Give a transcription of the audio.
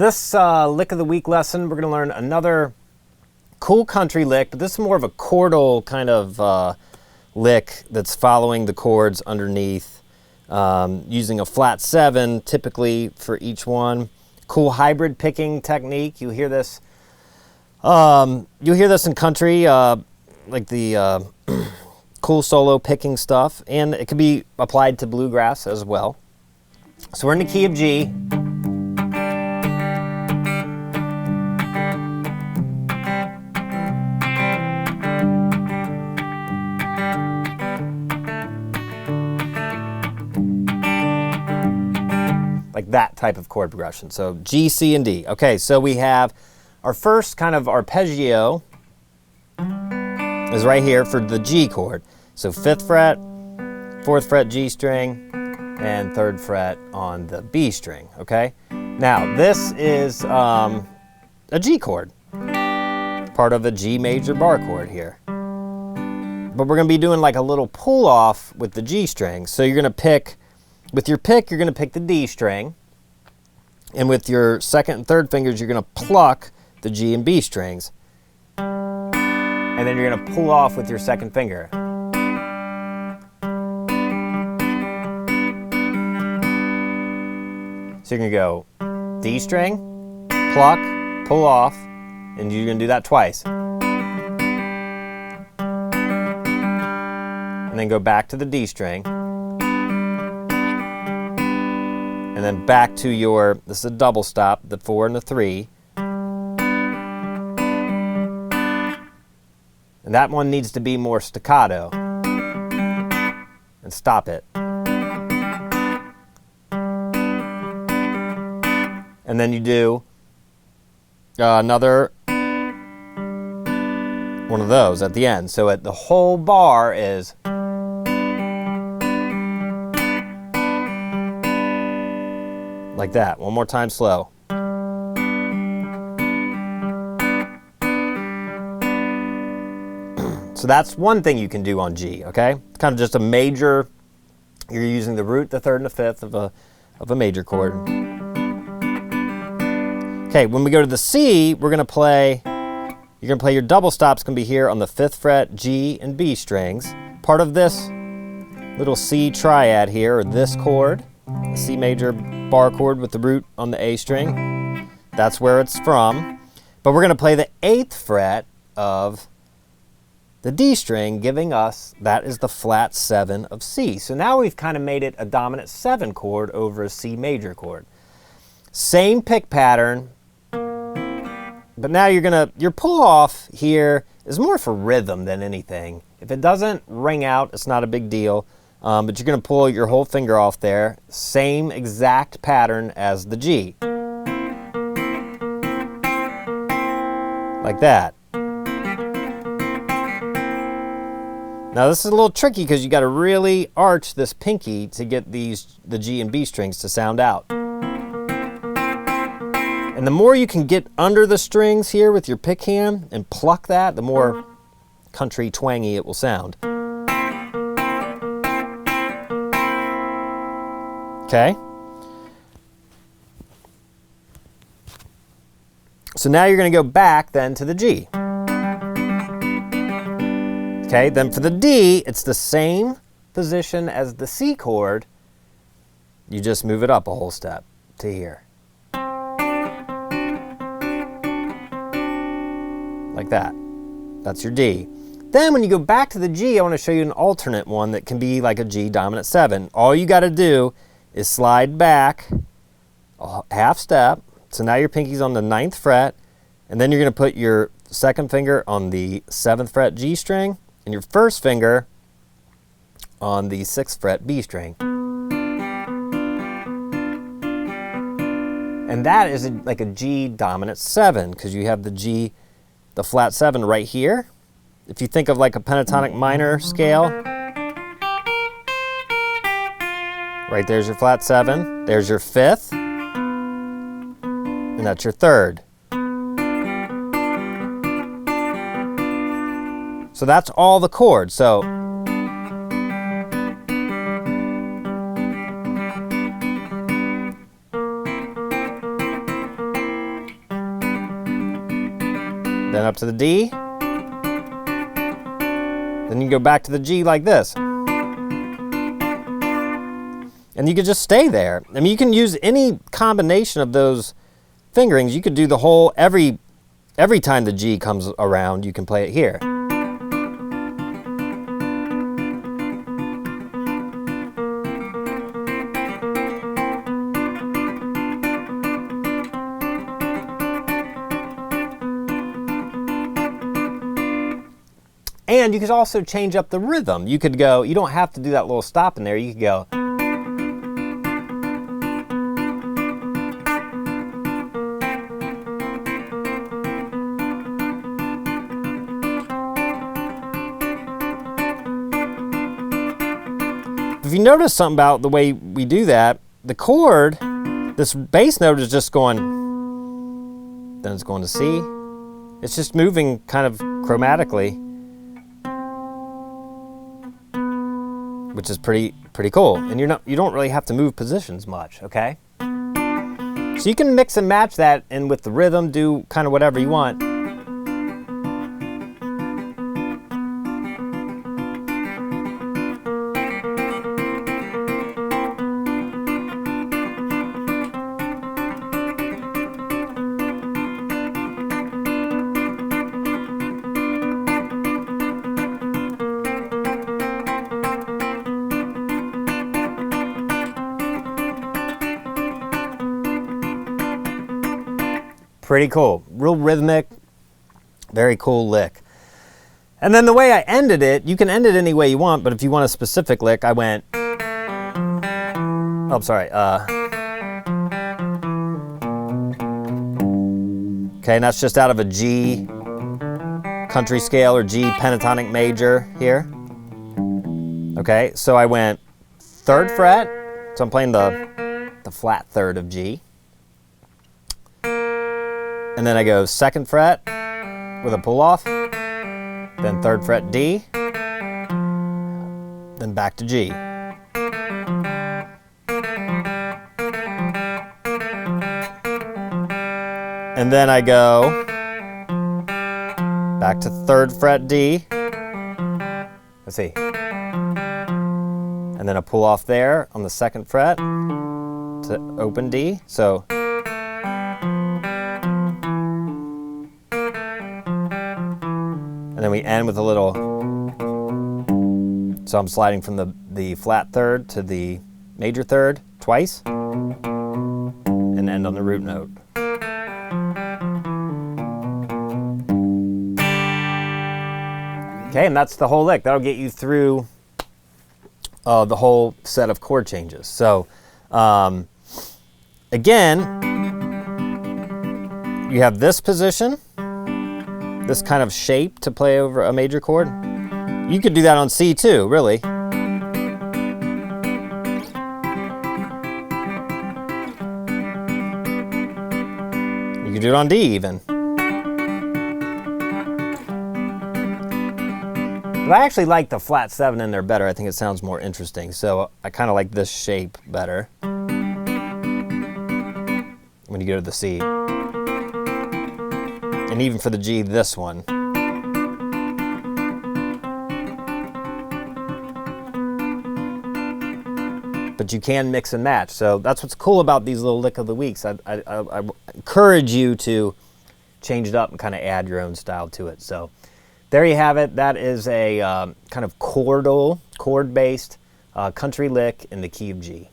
this lick of the week lesson, we're going to learn another cool country lick, but this is more of a chordal kind of lick that's following the chords underneath, using a flat 7 typically for each one. Cool hybrid picking technique. You'll hear this in country, like the cool solo picking stuff, and it can be applied to bluegrass as well. So we're in the key of G. Like that type of chord progression. So G, C, and D. Okay, so we have our first kind of arpeggio is right here for the G chord. So 5th fret, 4th fret G string, and 3rd fret on the B string, okay? Now, this is a G chord, part of a G major bar chord here. But we're gonna be doing like a little pull off with the G string. So you're gonna pick, with your pick, you're gonna pick the D string, and with your second and third fingers, you're gonna pluck the G and B strings. And then you're gonna pull off with your second finger. So you're gonna go D string, pluck, pull off, and you're gonna do that twice. And then go back to the D string. And then back to your, this is a double stop, the 4 and the 3. And that one needs to be more staccato. And stop it. And then you do another one of those at the end. So the whole bar is like that. One more time slow. So that's one thing you can do on G, okay? It's kind of just a major, you're using the root, the 3rd, and the 5th of a major chord. Okay, when we go to the C, we're gonna play, you're gonna play your double stops gonna be here on the 5th fret, G and B strings. Part of this little C triad here, or this chord, the C major bar chord with the root on the A string. That's where it's from. But we're gonna play the 8th fret of the D string, giving us, that is the flat 7 of C. So now we've kind of made it a dominant 7 chord over a C major chord. Same pick pattern, but now your pull off here is more for rhythm than anything. If it doesn't ring out, it's not a big deal, but you're gonna pull your whole finger off there. Same exact pattern as the G. Like that. Now this is a little tricky because you got to really arch this pinky to get the G and B strings to sound out. And the more you can get under the strings here with your pick hand and pluck that, the more country twangy it will sound. Okay? So now you're going to go back then to the G. Okay, then for the D, it's the same position as the C chord. You just move it up a whole step to here. Like that. That's your D. Then when you go back to the G, I want to show you an alternate one that can be like a G dominant 7. All you got to do is slide back a half step. So now your pinky's on the 9th fret, and then you're going to put your second finger on the 7th fret G string, and your first finger on the 6th fret B string. And that is like a G dominant 7, because you have the G, the flat 7 right here. If you think of like a pentatonic minor scale, right there's your flat 7, there's your 5th, and that's your 3rd. So that's all the chords. So then up to the D. Then you go back to the G like this. And you could just stay there. I mean, you can use any combination of those fingerings. You could do the whole, every time the G comes around, you can play it here. And you could also change up the rhythm. You could go, you don't have to do that little stop in there. You could go. If you notice something about the way we do that, the chord, this bass note is just going, then it's going to C. It's just moving kind of chromatically, which is pretty cool. And you don't really have to move positions much, okay? So you can mix and match that in with the rhythm, do kind of whatever you want. Pretty cool, real rhythmic, very cool lick. And then the way I ended it, you can end it any way you want, but if you want a specific lick, I went, oh, sorry. Okay, and that's just out of a G country scale or G pentatonic major here. Okay, so I went 3rd fret, so I'm playing the flat 3rd of G. And then I go 2nd fret with a pull off, then 3rd fret D, then back to G. And then I go back to 3rd fret D. Let's see. And then a pull off there on the 2nd fret to open D. So and then we end with a little, so I'm sliding from the flat 3rd to the major 3rd twice, and end on the root note. Okay, and that's the whole lick. That'll get you through the whole set of chord changes. So, again, you have this position, this kind of shape to play over a major chord. You could do that on C too, really. You could do it on D even. But I actually like the flat 7 in there better. I think it sounds more interesting. So I kind of like this shape better when you go to the C. And even for the G, this one. But you can mix and match. So that's what's cool about these little lick of the weeks. I encourage you to change it up and kind of add your own style to it. So there you have it. That is a kind of chord-based country lick in the key of G.